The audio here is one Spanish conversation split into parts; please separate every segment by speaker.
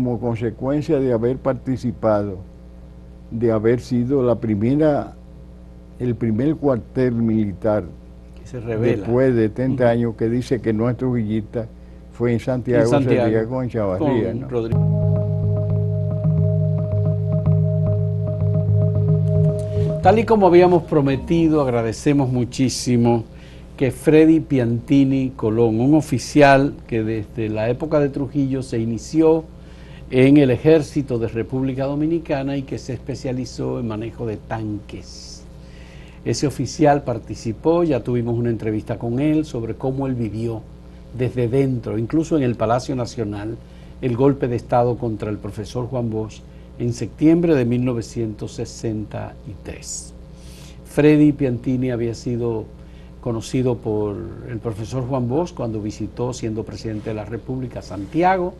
Speaker 1: como consecuencia de haber participado, de haber sido el primer cuartel militar
Speaker 2: que se revela
Speaker 1: después de 30 años que dice que no es trujillista, fue en Santiago, ese día con Chavarría, ¿no?
Speaker 2: Tal y como habíamos prometido, agradecemos muchísimo que Freddy Piantini Colón, un oficial que desde la época de Trujillo se inició en el ejército de República Dominicana y que se especializó en manejo de tanques. Ese oficial participó, ya tuvimos una entrevista con él sobre cómo él vivió desde dentro, incluso en el Palacio Nacional, el golpe de Estado contra el profesor Juan Bosch en septiembre de 1963. Freddy Piantini había sido conocido por el profesor Juan Bosch cuando visitó, siendo presidente de la República, Santiago,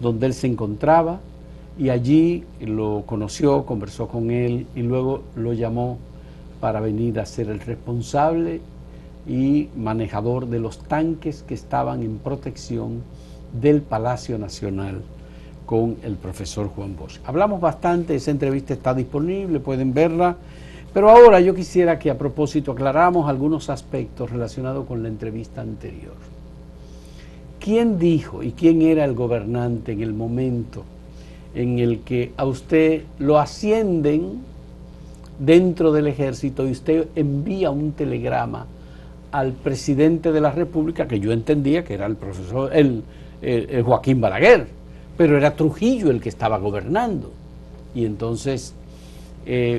Speaker 2: donde él se encontraba, y allí lo conoció, conversó con él y luego lo llamó para venir a ser el responsable y manejador de los tanques que estaban en protección del Palacio Nacional con el profesor Juan Bosch. Hablamos bastante, esa entrevista está disponible, pueden verla, pero ahora yo quisiera que a propósito aclaráramos algunos aspectos relacionados con la entrevista anterior. ¿Quién dijo y quién era el gobernante en el momento en el que a usted lo ascienden dentro del ejército y usted envía un telegrama al presidente de la República, que yo entendía que era el profesor, el Joaquín Balaguer, pero era Trujillo el que estaba gobernando? Y entonces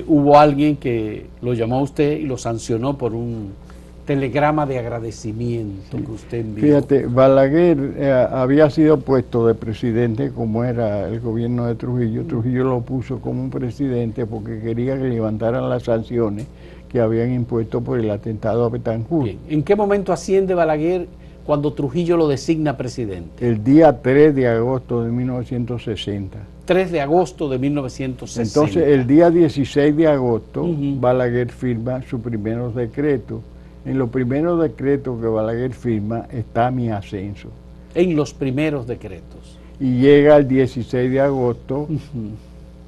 Speaker 2: hubo alguien que lo llamó a usted y lo sancionó por un telegrama de agradecimiento que usted envió.
Speaker 1: Fíjate, Balaguer había sido puesto de presidente como era el gobierno de Trujillo. Trujillo lo puso como un presidente porque quería que levantaran las sanciones que habían impuesto por el atentado a Betancourt.
Speaker 2: Bien. ¿En qué momento asciende Balaguer cuando Trujillo lo designa presidente?
Speaker 1: El día 3 de agosto de 1960.
Speaker 2: 3 de agosto de 1960.
Speaker 1: Entonces, el día 16 de agosto, Balaguer firma sus primeros decretos. En los primeros decretos que Balaguer firma está mi ascenso.
Speaker 2: En los primeros decretos.
Speaker 1: Y llega el 16 de agosto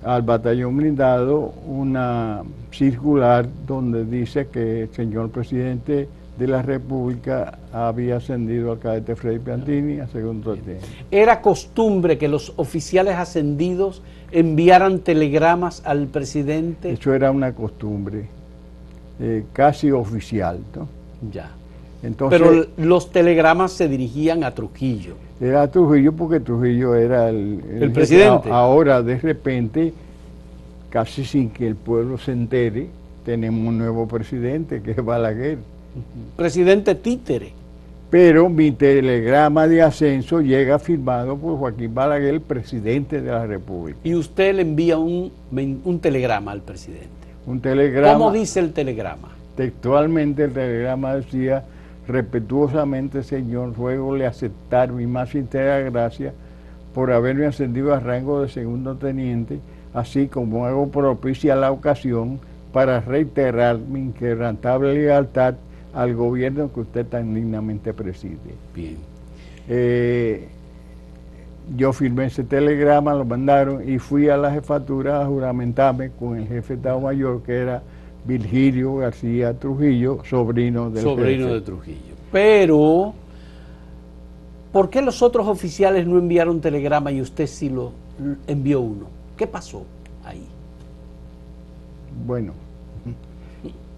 Speaker 1: al batallón blindado una circular donde dice que el señor presidente de la República había ascendido al cadete Freddy Piantini a segundo teniente.
Speaker 2: ¿Era costumbre que los oficiales ascendidos enviaran telegramas al presidente?
Speaker 1: Eso era una costumbre casi oficial, ¿no?
Speaker 2: Ya.
Speaker 1: Entonces,
Speaker 2: pero los telegramas se dirigían a Trujillo.
Speaker 1: Era Trujillo porque Trujillo era el
Speaker 2: presidente.
Speaker 1: Ahora, de repente, casi sin que el pueblo se entere, tenemos un nuevo presidente, que es Balaguer.
Speaker 2: Presidente títere.
Speaker 1: Pero mi telegrama de ascenso llega firmado por Joaquín Balaguer, el presidente de la República.
Speaker 2: Y usted le envía un telegrama al presidente.
Speaker 1: Un telegrama.
Speaker 2: ¿Cómo dice el telegrama?
Speaker 1: Textualmente el telegrama decía: respetuosamente, señor, ruego aceptar mi más sincera gracia por haberme ascendido a rango de segundo teniente, así como hago propicia la ocasión para reiterar mi inquebrantable lealtad al gobierno que usted tan dignamente preside.
Speaker 2: Bien.
Speaker 1: Yo firmé ese telegrama, lo mandaron y fui a la jefatura a juramentarme con el jefe de Estado Mayor, que era Virgilio García Trujillo, sobrino del
Speaker 2: Sobrino
Speaker 1: jefe.
Speaker 2: de Trujillo. Pero, ¿por qué los otros oficiales no enviaron telegrama y usted sí lo envió uno? ¿Qué pasó ahí?
Speaker 1: Bueno,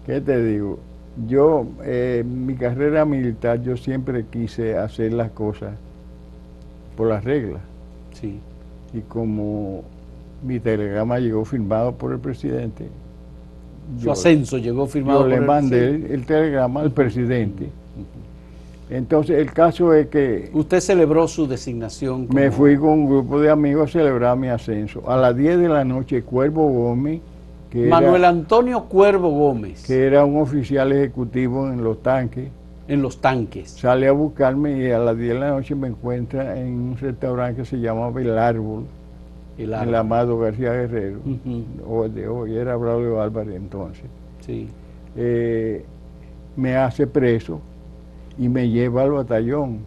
Speaker 1: ¿qué te digo? Yo, en mi carrera militar, yo siempre quise hacer las cosas por las reglas.
Speaker 2: Sí.
Speaker 1: Y como mi telegrama llegó firmado por el presidente,
Speaker 2: Su ascenso llegó firmado por
Speaker 1: yo
Speaker 2: el
Speaker 1: le mandé
Speaker 2: presidente.
Speaker 1: el telegrama al presidente. Entonces, el caso es que
Speaker 2: usted celebró su designación.
Speaker 1: Me fui con un grupo de amigos a celebrar mi ascenso. A las 10 de la noche, Cuervo Gómez,
Speaker 2: Manuel Antonio Cuervo Gómez,
Speaker 1: que era un oficial ejecutivo en los tanques,
Speaker 2: sale
Speaker 1: a buscarme y a las 10 de la noche me encuentra en un restaurante que se llamaba El Árbol, en la Amado García Guerrero, o de hoy, era Braulio Álvarez entonces.
Speaker 2: Sí.
Speaker 1: Me hace preso y me lleva al batallón.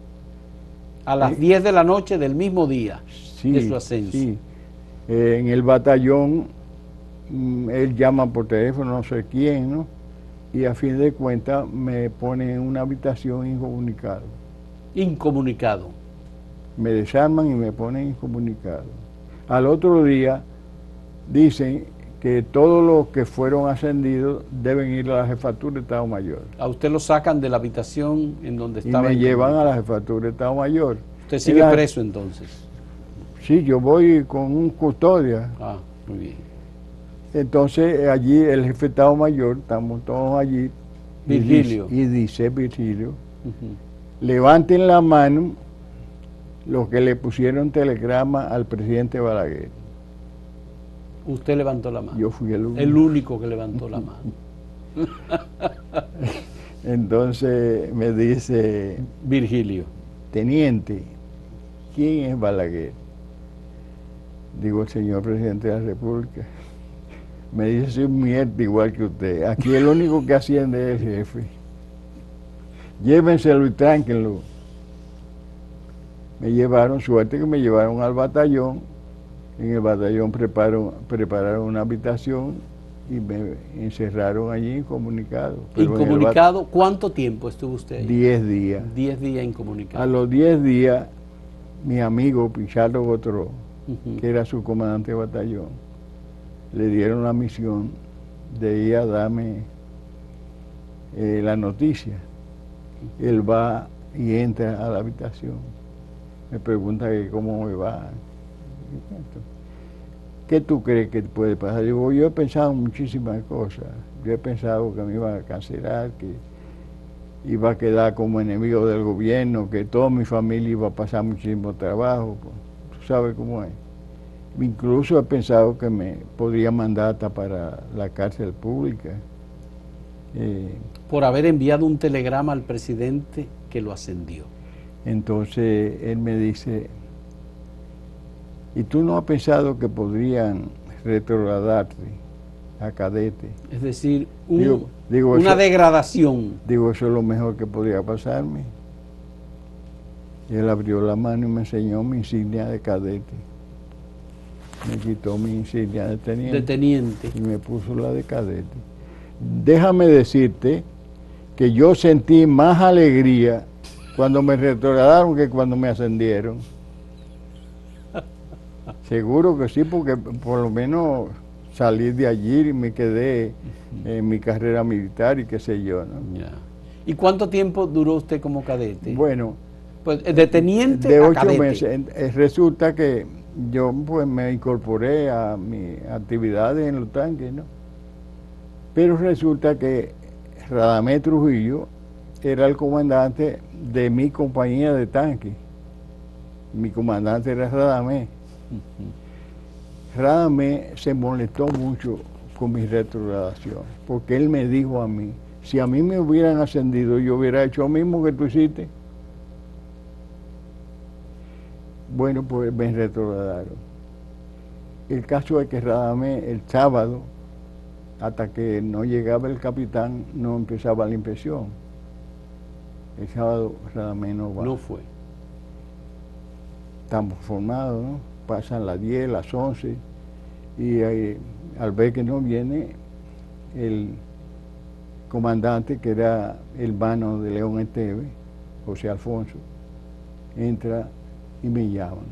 Speaker 2: A las 10 de la noche del mismo día.
Speaker 1: sí,
Speaker 2: de su ascenso.
Speaker 1: Sí. En el batallón, él llama por teléfono, no sé quién, ¿no? Y a fin de cuentas me pone en una habitación incomunicado.
Speaker 2: Incomunicado.
Speaker 1: Me desarman y me ponen incomunicado. Al otro día dicen que todos los que fueron ascendidos deben ir a la jefatura de Estado Mayor.
Speaker 2: A usted lo sacan de la habitación en donde
Speaker 1: Y
Speaker 2: estaba.
Speaker 1: me llevan a la jefatura de Estado Mayor.
Speaker 2: Usted sigue preso entonces.
Speaker 1: Sí, yo voy con un custodia.
Speaker 2: Ah, muy bien.
Speaker 1: Entonces allí el jefe de Estado Mayor, estamos todos allí.
Speaker 2: Virgilio.
Speaker 1: Y dice Virgilio, levanten la mano los que le pusieron telegrama al presidente Balaguer.
Speaker 2: Usted levantó la mano.
Speaker 1: Yo fui el único.
Speaker 2: El único que levantó la mano.
Speaker 1: Entonces me dice,
Speaker 2: Virgilio.
Speaker 1: teniente, ¿quién es Balaguer? Digo, el señor presidente de la República. Me dice, soy un mierda igual que usted. Aquí el único que asciende es el jefe. Llévenselo y tránquenlo. Me llevaron, suerte que me llevaron al batallón. En el batallón prepararon una habitación y me encerraron allí incomunicado.
Speaker 2: ¿Incomunicado? ¿Cuánto tiempo estuvo usted ahí?
Speaker 1: 10 días.
Speaker 2: 10 días incomunicado.
Speaker 1: A los 10 días, mi amigo Pichardo Gotró, que era su comandante de batallón, le dieron la misión de ir a darme la noticia. Él va y entra a la habitación. Me pregunta que cómo me va. ¿Qué tú crees que puede pasar? Digo, yo he pensado muchísimas cosas. Yo he pensado que me iban a cancelar, que iba a quedar como enemigo del gobierno, que toda mi familia iba a pasar muchísimo trabajo. Pues, tú sabes cómo es. Incluso he pensado que me podría mandar hasta para la cárcel pública.
Speaker 2: Por haber enviado un telegrama al presidente que lo ascendió.
Speaker 1: Entonces él me dice, ¿y tú no has pensado que podrían retrogradarte a cadete?
Speaker 2: Es decir,
Speaker 1: digo,
Speaker 2: una
Speaker 1: eso,
Speaker 2: degradación.
Speaker 1: Digo, eso es lo mejor que podría pasarme. Y él abrió la mano y me enseñó mi insignia de cadete. Me quitó mi insignia de teniente.
Speaker 2: De teniente.
Speaker 1: Y me puso la de cadete. Déjame decirte que yo sentí más alegría cuando me retrogradaron que cuando me ascendieron. Seguro que sí, porque por lo menos salí de allí y me quedé en mi carrera militar y qué sé yo, ¿no?
Speaker 2: Ya. ¿Y cuánto tiempo duró usted como cadete?
Speaker 1: Bueno,
Speaker 2: pues de teniente
Speaker 1: de
Speaker 2: a
Speaker 1: 8
Speaker 2: cadete.
Speaker 1: meses. Resulta que yo pues me incorporé a mis actividades en los tanques, ¿no? Pero resulta que Radamés Trujillo era el comandante de mi compañía de tanques. Mi comandante era Radamés. Radamés se molestó mucho con mi retrogradación, porque él me dijo a mí, si a mí me hubieran ascendido, yo hubiera hecho lo mismo que tú hiciste. Bueno, pues me retrogradaron. El caso es que Radamés, el sábado, hasta que no llegaba el capitán, no empezaba la inspección. El sábado Radamés no va.
Speaker 2: No fue.
Speaker 1: Estamos formados, ¿no? Pasan las 10, las 11, y al ver que no viene, el comandante, que era hermano de León Esteve, José Alfonso, entra y me llaman.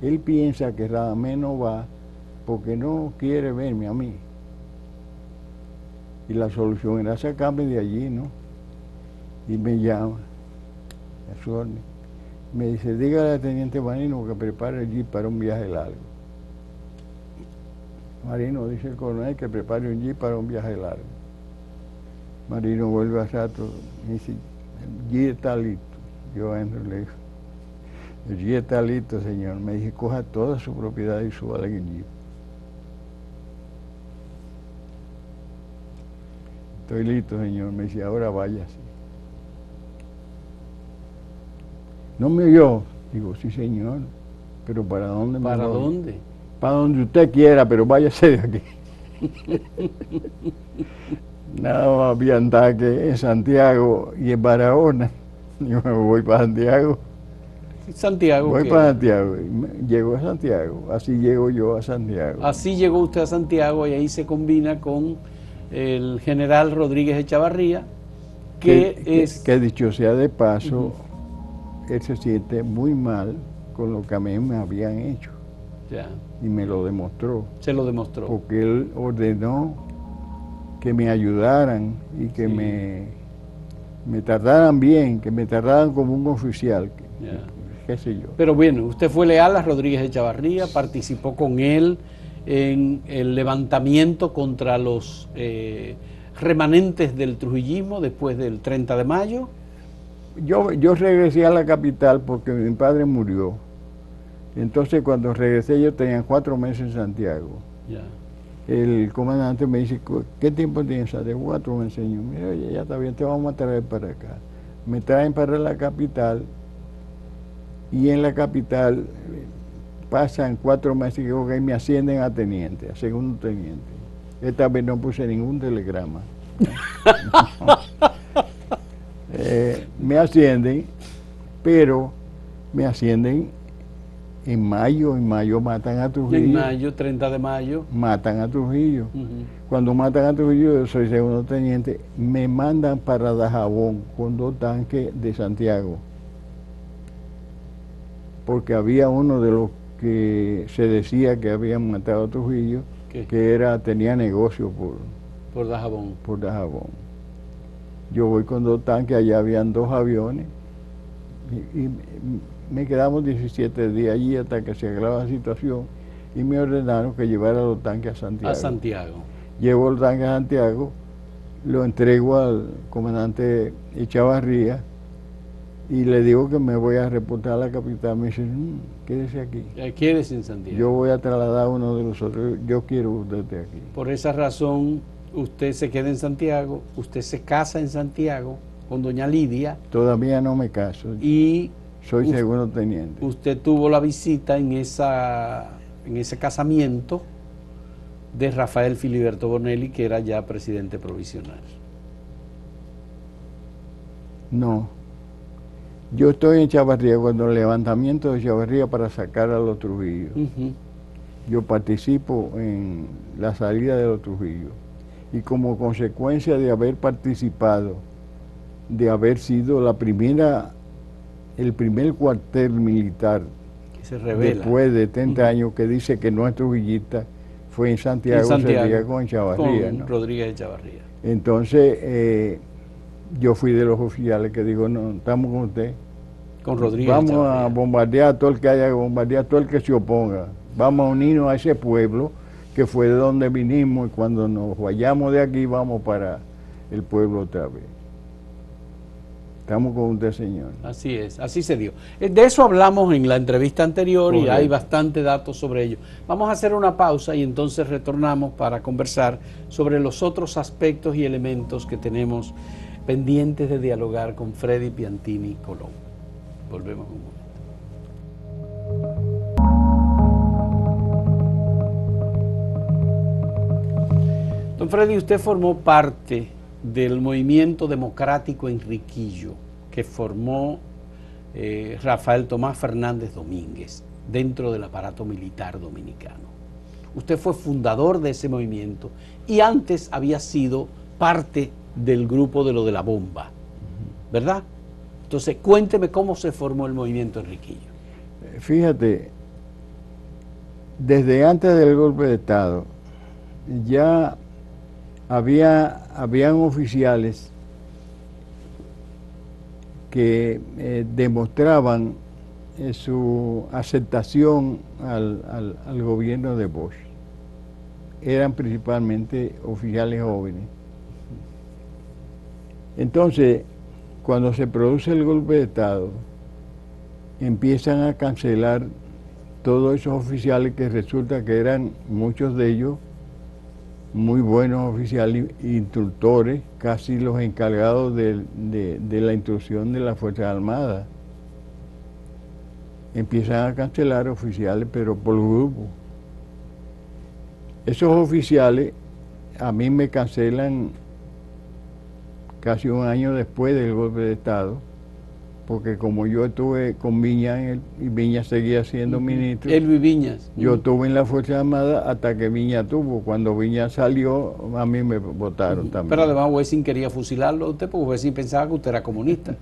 Speaker 1: Él piensa que Radamés no va porque no quiere verme a mí. Y la solución era sacarme de allí, ¿no? Y me llama, a su orden. Me dice, dígale al teniente Marino que prepare el jeep para un viaje largo. Marino, dice el coronel, que prepare un jeep para un viaje largo. Marino vuelve a rato y dice, el jeep está listo. Yo entro y le digo, el jeep está listo, señor. Me dice, coja toda su propiedad y súbala en el jeep. Estoy listo, señor. Me dice, ahora váyase. ¿No me oyó? Digo, sí, señor. ¿Pero para dónde me voy?
Speaker 2: ¿Para dónde?
Speaker 1: Para donde usted quiera, pero váyase de aquí. Nada más había ataque en Santiago y en Barahona. Yo me voy para Santiago.
Speaker 2: Santiago.
Speaker 1: Voy para Santiago. Llego a Santiago. Así llego yo a Santiago.
Speaker 2: Así llegó usted a Santiago y ahí se combina con el general Rodríguez Echavarría,
Speaker 1: que dicho sea de paso, él se siente muy mal con lo que a mí me habían hecho.
Speaker 2: Ya.
Speaker 1: Y me lo demostró.
Speaker 2: Se lo demostró.
Speaker 1: Porque él ordenó que me ayudaran y que me trataran bien, que me trataran como un oficial, qué sé yo.
Speaker 2: Pero bueno, usted fue leal a Rodríguez Echavarría, participó con él en el levantamiento contra los remanentes del trujillismo después del 30 de mayo.
Speaker 1: Yo regresé a la capital porque mi padre murió. Entonces cuando regresé yo tenía 4 meses en Santiago.
Speaker 2: Ya.
Speaker 1: El comandante me dice, ¿qué tiempo tienes? De 4 meses. Señor. Mira, oye, ya está bien, te vamos a traer para acá. Me traen para la capital y en la capital pasan 4 meses y me ascienden a teniente, a segundo teniente. Esta vez no puse ningún telegrama. Me ascienden, pero me ascienden en mayo matan a Trujillo.
Speaker 2: En mayo, 30 de mayo.
Speaker 1: Matan a Trujillo. Cuando matan a Trujillo, yo soy segundo teniente, me mandan para Dajabón con 2 tanques de Santiago. Porque había uno de los que se decía que habían matado a Trujillo, que tenía negocio
Speaker 2: por Dajabón.
Speaker 1: Por Dajabón. Yo voy con 2 tanques, allá habían 2 aviones y me quedamos 17 días allí hasta que se agravó la situación y me ordenaron que llevara los tanques a Santiago.
Speaker 2: A Santiago.
Speaker 1: Llevo los tanques a Santiago, lo entrego al comandante Echavarría y le digo que me voy a reportar a la capital. Me dice, quédese aquí.
Speaker 2: Quédese en Santiago.
Speaker 1: Yo voy a trasladar a uno de los otros, yo quiero usted aquí.
Speaker 2: Por esa razón, usted se queda en Santiago, usted se casa en Santiago con doña Lidia.
Speaker 1: Todavía no me caso.
Speaker 2: Y
Speaker 1: soy segundo teniente.
Speaker 2: Usted tuvo la visita en ese casamiento de Rafael Filiberto Bonelli, que era ya presidente provisional.
Speaker 1: No. Yo estoy en Chavarría cuando el levantamiento de Chavarría para sacar a los Trujillos. Yo participo en la salida de los Trujillos. Y como consecuencia de haber participado, de haber sido el primer cuartel militar
Speaker 2: que se revela
Speaker 1: después de 30 años que dice que no es trujillista, fue en Santiago con Echavarría,
Speaker 2: con Rodríguez Echavarría.
Speaker 1: Entonces yo fui de los oficiales que digo, no, estamos con usted.
Speaker 2: Con Rodríguez
Speaker 1: Vamos
Speaker 2: Echavarría.
Speaker 1: a bombardear a todo el que haya que bombardear, a todo el que se oponga. Vamos a unirnos a ese pueblo que fue de donde vinimos y cuando nos vayamos de aquí vamos para el pueblo otra vez. Estamos con usted, señor.
Speaker 2: Así es, así se dio. De eso hablamos en la entrevista anterior. Correcto. Y hay bastante datos sobre ello. Vamos a hacer una pausa y entonces retornamos para conversar sobre los otros aspectos y elementos que tenemos pendientes de dialogar con Freddy Piantini Colón. Volvemos un momento. Don Freddy, usted formó parte del movimiento democrático Enriquillo que formó Rafael Tomás Fernández Domínguez dentro del aparato militar dominicano. Usted fue fundador de ese movimiento y antes había sido parte del grupo de lo de la bomba, ¿verdad? Entonces, cuénteme cómo se formó el movimiento Enriquillo.
Speaker 1: Fíjate, desde antes del golpe de Estado ya habían oficiales que demostraban su aceptación al gobierno de Bosch. Eran principalmente oficiales jóvenes. Entonces, cuando se produce el golpe de Estado, empiezan a cancelar todos esos oficiales que resulta que eran muchos de ellos muy buenos oficiales, instructores, casi los encargados de la instrucción de las Fuerzas Armadas. Empiezan a cancelar oficiales, pero por grupo. Esos oficiales a mí me cancelan casi un año después del golpe de Estado, porque como yo estuve con Viñas y Viñas seguía siendo ministro,
Speaker 2: Elvis Viñas.
Speaker 1: yo estuve en la Fuerza Armada hasta que Viñas tuvo. Cuando Viñas salió, a mí me votaron también.
Speaker 2: Pero además Wessing quería fusilarlo a usted porque Wessing pensaba que usted era comunista.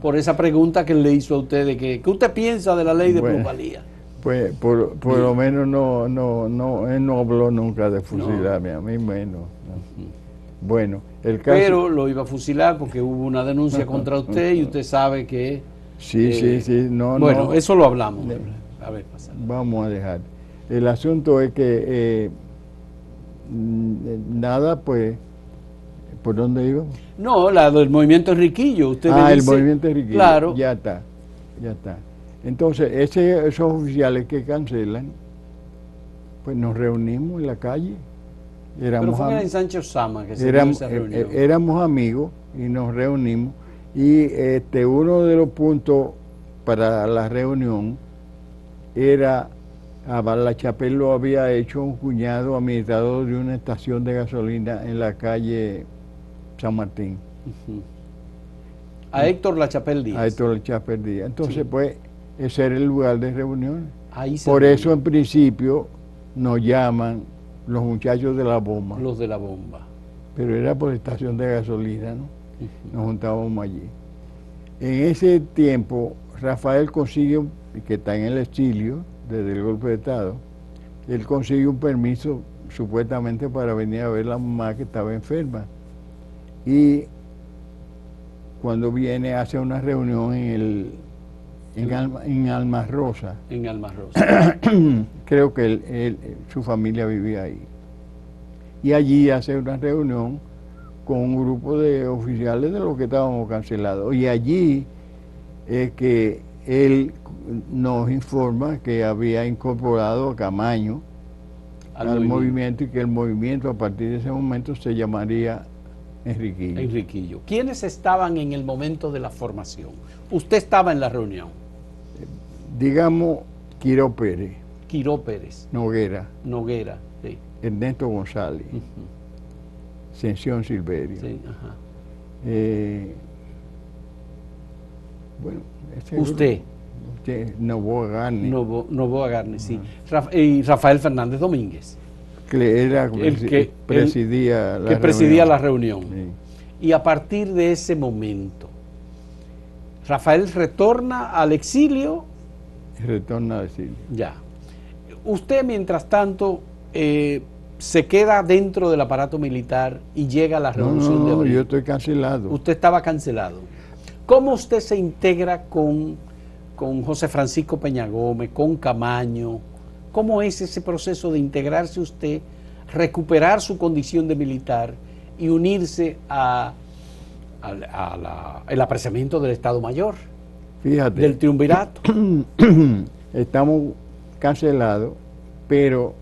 Speaker 2: Por esa pregunta que él le hizo a usted de que, ¿qué usted piensa de la ley de plusvalía?
Speaker 1: Pues por lo menos él no habló nunca de fusilarme, a mí menos. No. Bueno, el caso...
Speaker 2: Pero lo iba a fusilar porque hubo una denuncia contra usted y usted sabe que...
Speaker 1: Sí,
Speaker 2: bueno, eso lo hablamos. A ver, pasa.
Speaker 1: Vamos a dejar. El asunto es que nada, pues, ¿por dónde íbamos?
Speaker 2: No, la del movimiento Enriquillo. Usted me
Speaker 1: el
Speaker 2: dice,
Speaker 1: movimiento Enriquillo.
Speaker 2: Claro.
Speaker 1: Ya está. Entonces, esos oficiales que cancelan, pues nos reunimos en la calle.
Speaker 2: Pero fue en el Sánchez Sama que se dio esa reunión.
Speaker 1: Éramos amigos y nos reunimos. Y uno de los puntos para la reunión era, la Chapelle lo había hecho un cuñado administrador de una estación de gasolina en la calle San Martín.
Speaker 2: A Héctor Lachapelle Díaz.
Speaker 1: A Héctor Lachapelle Díaz. Entonces, sí, pues, ese era el lugar de reunión. Por eso, en principio, nos llaman los muchachos de la bomba.
Speaker 2: Los de la bomba.
Speaker 1: Pero era por la estación de gasolina, ¿no? Nos juntábamos allí. En ese tiempo, Rafael consigue, que está en el exilio desde el golpe de Estado, él consigue un permiso supuestamente para venir a ver a la mamá que estaba enferma. Y cuando viene hace una reunión en Almas Rosa.
Speaker 2: En Almas Rosa.
Speaker 1: Creo que su familia vivía ahí. Y allí hace una reunión con un grupo de oficiales de los que estábamos cancelados. Y allí es que él nos informa que había incorporado a Camaño al movimiento y que el movimiento a partir de ese momento se llamaría Enriquillo.
Speaker 2: Enriquillo. ¿Quiénes estaban en el momento de la formación? Usted estaba en la reunión.
Speaker 1: Digamos, Quiró Pérez.
Speaker 2: Quiró Pérez.
Speaker 1: Noguera,
Speaker 2: sí.
Speaker 1: Ernesto González. Ascensión Silverio.
Speaker 2: Sí, ajá.
Speaker 1: Bueno,
Speaker 2: usted.
Speaker 1: Novoa Garni.
Speaker 2: Novoa Garni, sí. Y Rafael Fernández Domínguez.
Speaker 1: Que era
Speaker 2: el que
Speaker 1: presidía
Speaker 2: la reunión. Sí. Y a partir de ese momento, Rafael retorna al exilio.
Speaker 1: Retorna al exilio.
Speaker 2: Ya. Usted, mientras tanto, se queda dentro del aparato militar y llega a la revolución de abril.
Speaker 1: Yo estoy cancelado.
Speaker 2: Usted estaba cancelado. ¿Cómo usted se integra con José Francisco Peña Gómez, con Camaño? ¿Cómo es ese proceso de integrarse usted, recuperar su condición de militar y unirse el apreciamiento del Estado Mayor?
Speaker 1: Fíjate.
Speaker 2: Del triunvirato.
Speaker 1: Estamos cancelados, pero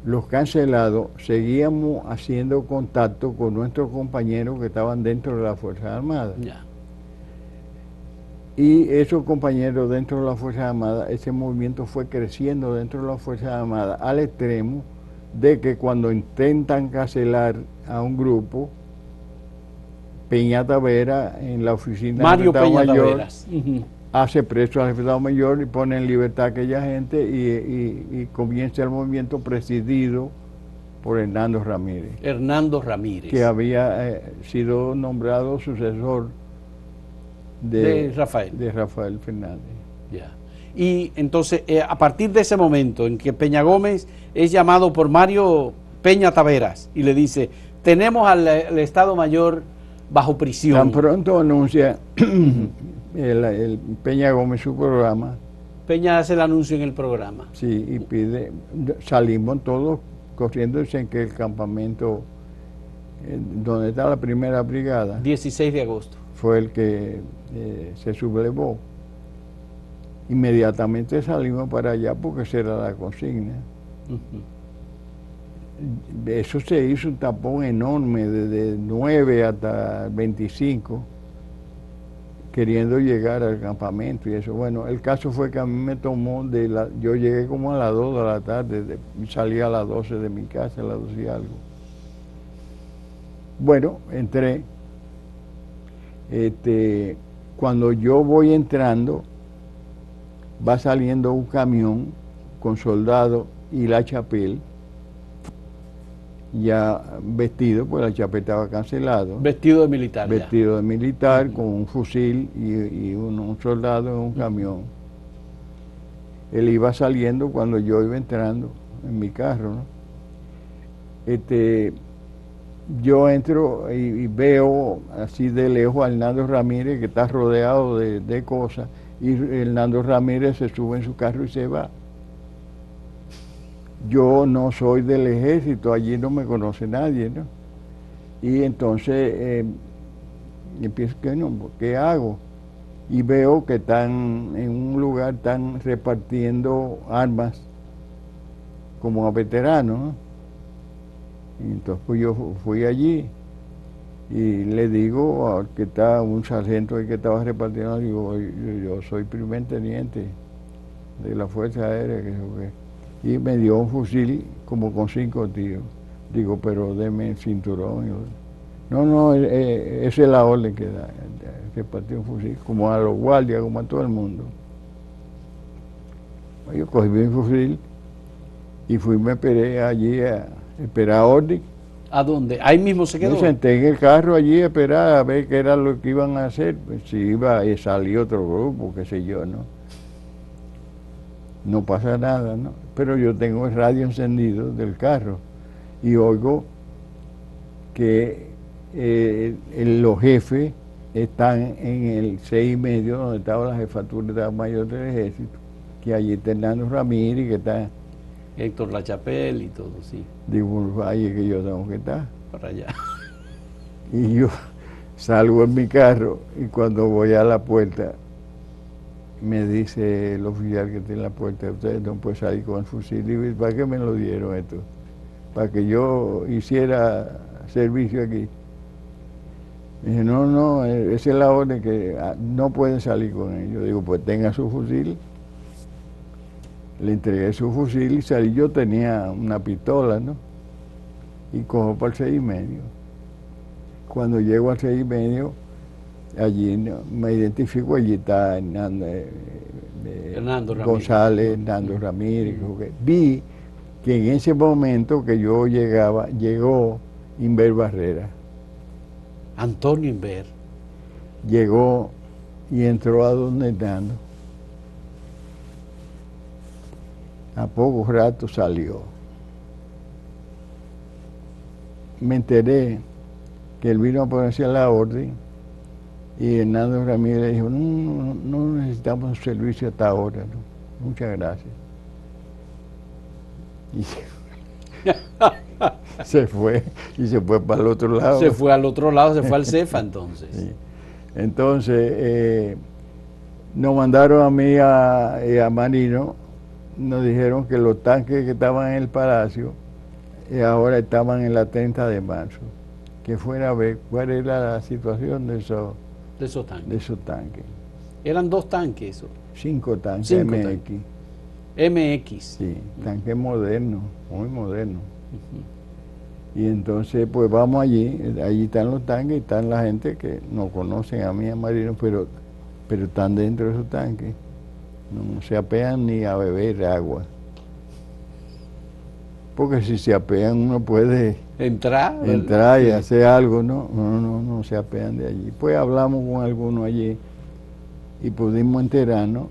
Speaker 1: los cancelados seguíamos haciendo contacto con nuestros compañeros que estaban dentro de la Fuerza Armada.
Speaker 2: Ya.
Speaker 1: Y esos compañeros dentro de la Fuerza Armada, ese movimiento fue creciendo dentro de la Fuerza Armada al extremo de que cuando intentan cancelar a un grupo, Peña Tavera en la oficina
Speaker 2: Mario
Speaker 1: del Estado
Speaker 2: Peña
Speaker 1: Mayor
Speaker 2: Taveras.
Speaker 1: hace preso al Estado Mayor y pone en libertad a aquella gente y comienza el movimiento presidido por Hernando Ramírez.
Speaker 2: Hernando Ramírez.
Speaker 1: Que había sido nombrado sucesor de Rafael Fernández.
Speaker 2: Ya. Y entonces, a partir de ese momento en que Peña Gómez es llamado por Mario Peña Taveras y le dice, tenemos al Estado Mayor bajo prisión.
Speaker 1: Tan pronto anuncia el Peña Gómez su programa.
Speaker 2: Peña hace el anuncio en el programa.
Speaker 1: Sí, y pide, salimos todos corriendo en que el campamento donde está la primera brigada.
Speaker 2: 16 de agosto.
Speaker 1: Fue el que se sublevó. Inmediatamente salimos para allá porque esa era la consigna. Eso se hizo un tapón enorme desde 9 hasta 25 queriendo llegar al campamento y eso. Bueno, el caso fue que a mí me tomó yo llegué como a las 2 de la tarde y salí a las 12 de mi casa, a las 12 y algo. Bueno, entré. Cuando yo voy entrando, va saliendo un camión con soldados y la chapel, ya vestido, pues la chapel estaba cancelado.
Speaker 2: Vestido de militar.
Speaker 1: Vestido de militar, con un fusil y un soldado en un camión. Él iba saliendo cuando yo iba entrando en mi carro, ¿no? Yo entro y veo así de lejos a Hernando Ramírez, que está rodeado de cosas, y Hernando Ramírez se sube en su carro y se va. Yo no soy del ejército, allí no me conoce nadie, ¿no? Y entonces empiezo, ¿qué hago? Y veo que están en un lugar, están repartiendo armas como a veteranos, ¿no? Y entonces pues yo fui allí y le digo al que está, un sargento ahí que estaba repartiendo, digo, yo soy primer teniente de la Fuerza Aérea, y me dio un fusil como con 5 tiros. Digo, pero deme el cinturón. No, esa es la orden que da, repartir un fusil, como a los guardias, como a todo el mundo. Yo cogí mi fusil y fui, me esperé allí a esperar orden.
Speaker 2: ¿A dónde? Ahí mismo se quedó.
Speaker 1: Me senté en el carro allí a esperar a ver qué era lo que iban a hacer. Pues, si iba a salir otro grupo, qué sé yo, ¿no? No pasa nada, ¿no? Pero yo tengo el radio encendido del carro y oigo que los jefes están en el 6.5, donde estaba la jefatura mayor del ejército, que allí está Hernando Ramírez, que está
Speaker 2: Héctor Lachapelle y todo, sí.
Speaker 1: Digo, ahí es que yo tengo que estar.
Speaker 2: Para allá.
Speaker 1: Y yo salgo en mi carro y cuando voy a la puerta, me dice el oficial que está en la puerta, ustedes no pueden salir con el fusil. Digo, ¿para qué me lo dieron esto? Para que yo hiciera servicio aquí. Dice, no, esa es la orden que no pueden salir con él. Yo digo, pues tenga su fusil. Le entregué su fusil y salí. Yo tenía una pistola, ¿no? Y cojo para el 6.5. Cuando llego al 6.5, allí me identifico, allí está Hernando
Speaker 2: Ramírez.
Speaker 1: González, Hernando Ramírez. Vi que en ese momento que yo llegaba, llegó Inver Barrera.
Speaker 2: Antonio Inver.
Speaker 1: Llegó y entró a donde Hernando. A poco rato salió. Me enteré que él vino a ponerse a la orden y Hernando Ramírez dijo, no necesitamos servicio hasta ahora, ¿no? Muchas gracias. Y se fue para el otro lado.
Speaker 2: Se fue al otro lado, se fue al CEFA entonces.
Speaker 1: Sí. Entonces, nos mandaron a mí y a Marino, nos dijeron que los tanques que estaban en el palacio ahora estaban en la 30 de marzo, que fuera a ver cuál era la situación de esos tanques.
Speaker 2: Eran 2 tanques.
Speaker 1: 5 tanques
Speaker 2: 5
Speaker 1: MX.
Speaker 2: Tanques. MX.
Speaker 1: Sí, tanques modernos, muy modernos. Y entonces, pues vamos allí están los tanques, están la gente que no conocen a mí, a Marino, pero están dentro de esos tanques. No se apean ni a beber agua. Porque si se apean uno puede
Speaker 2: entrar
Speaker 1: y hacer algo, ¿no? No se apean de allí. Pues hablamos con algunos allí y pudimos enterarnos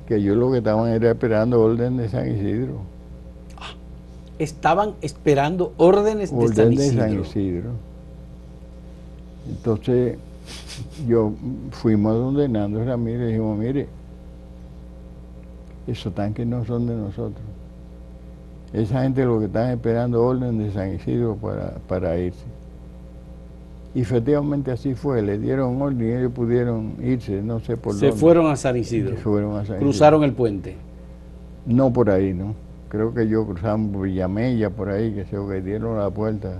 Speaker 1: que ellos lo que estaban era esperando orden de San Isidro.
Speaker 2: Estaban esperando órdenes de San
Speaker 1: Isidro. Entonces, fuimos a donde Hernando Ramírez y dijimos, mire, esos tanques no son de nosotros. Esa gente lo que están esperando orden de San Isidro para irse. Y efectivamente así fue, le dieron orden y ellos pudieron irse, no sé por dónde.
Speaker 2: Se fueron a San Isidro. Cruzaron el puente.
Speaker 1: No por ahí, ¿no? Creo que yo cruzamos por Villamella, por ahí, que se dieron la puerta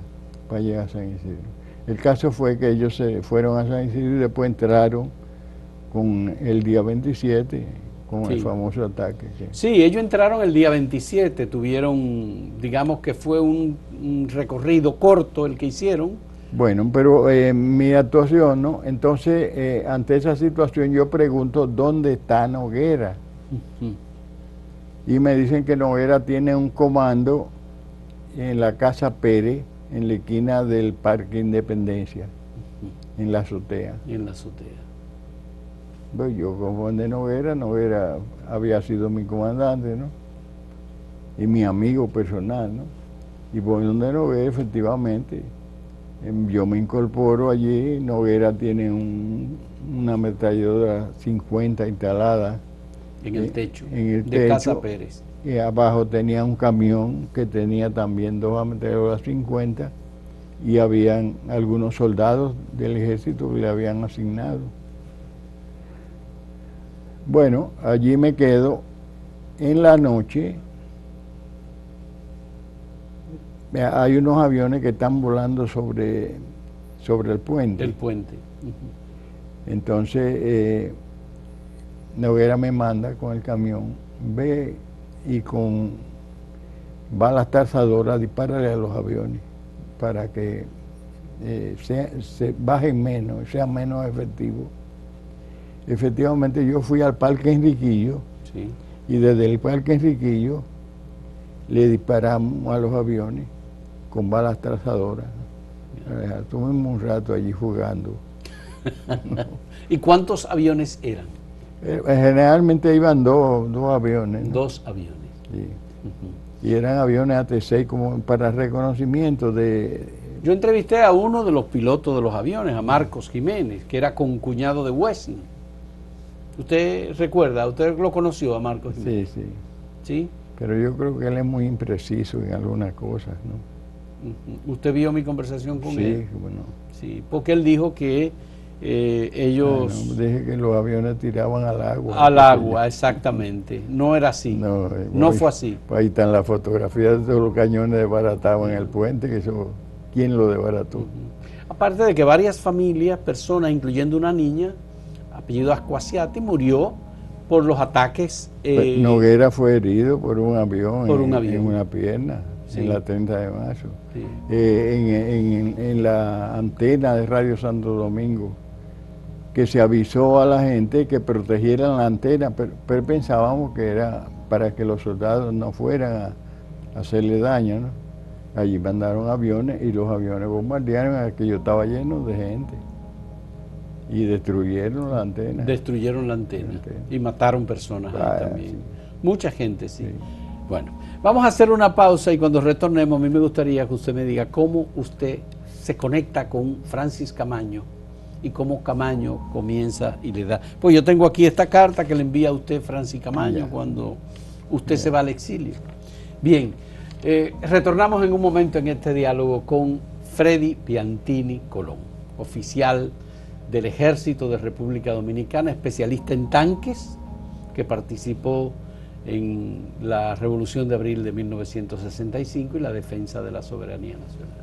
Speaker 1: para llegar a San Isidro. El caso fue que ellos se fueron a San Isidro y después entraron con el día 27, con el famoso ataque.
Speaker 2: Sí, ellos entraron el día 27, tuvieron, digamos que fue un recorrido corto el que hicieron,
Speaker 1: Bueno, pero mi actuación, ¿no? Entonces, ante esa situación yo pregunto, ¿dónde está Noguera? Y me dicen que Noguera tiene un comando en la Casa Pérez, en la esquina del Parque Independencia, en la azotea.
Speaker 2: En la azotea.
Speaker 1: Pues yo como de Noguera había sido mi comandante, ¿no? Y mi amigo personal, ¿no? Y por donde Noguera, efectivamente, yo me incorporo allí. Noguera tiene una ametralladora 50 instalada
Speaker 2: En el techo,
Speaker 1: en el
Speaker 2: de
Speaker 1: techo,
Speaker 2: Casa Pérez.
Speaker 1: y abajo tenía un camión que tenía también 2 ametralladoras 50, y habían algunos soldados del ejército que le habían asignado. Bueno, allí me quedo. En la noche hay unos aviones que están volando sobre el puente.
Speaker 2: El puente.
Speaker 1: Entonces, Noguera me manda con el camión, ve y con balas tarzadoras dispárale a los aviones para que se bajen menos, sea menos efectivo. Efectivamente, yo fui al Parque Enriquillo,
Speaker 2: Sí.
Speaker 1: y desde el Parque Enriquillo le disparamos a los aviones con balas trazadoras. Estuvimos un rato allí jugando.
Speaker 2: ¿Y cuántos aviones eran?
Speaker 1: Generalmente iban dos aviones, ¿no?
Speaker 2: 2 aviones.
Speaker 1: Sí. Y eran aviones AT-6 como para reconocimiento de...
Speaker 2: Yo entrevisté a uno de los pilotos de los aviones, a Marcos Jiménez, que era concuñado de Wessing. ¿Usted recuerda? ¿Usted lo conoció a Marcos Jiménez?
Speaker 1: Sí, sí.
Speaker 2: ¿Sí?
Speaker 1: Pero yo creo que él es muy impreciso en algunas cosas, ¿no?
Speaker 2: ¿Usted vio mi conversación con él?
Speaker 1: Sí, bueno.
Speaker 2: Sí, porque él dijo que ellos...
Speaker 1: Bueno, dije que los aviones tiraban al agua.
Speaker 2: Al agua, exactamente. No era así. No fue así.
Speaker 1: Pues ahí están las fotografías de todos los cañones desbaratados en el puente, que eso, ¿quién lo desbarató?
Speaker 2: Aparte de que varias familias, personas, incluyendo una niña, apellido Ascuasiati, murió por los ataques.
Speaker 1: Noguera fue herido por un avión,
Speaker 2: en
Speaker 1: una pierna,
Speaker 2: sí.
Speaker 1: En la 30 de marzo.
Speaker 2: Sí.
Speaker 1: En la antena de Radio Santo Domingo, que se avisó a la gente que protegieran la antena, pero pensábamos que era para que los soldados no fueran a hacerle daño, ¿no? Allí mandaron aviones y los aviones bombardearon, aquello estaba lleno de gente. Y destruyeron la antena.
Speaker 2: Destruyeron la antena. Y mataron personas ahí también. Sí. Mucha gente, sí. Bueno, vamos a hacer una pausa y cuando retornemos a mí me gustaría que usted me diga cómo usted se conecta con Francis Camaño y cómo Camaño comienza y le da. Pues yo tengo aquí esta carta que le envía a usted Francis Camaño cuando usted se va al exilio. Bien, retornamos en un momento en este diálogo con Freddy Piantini Colón, oficial del Ejército de República Dominicana, especialista en tanques, que participó en la Revolución de Abril de 1965 y la defensa de la soberanía nacional.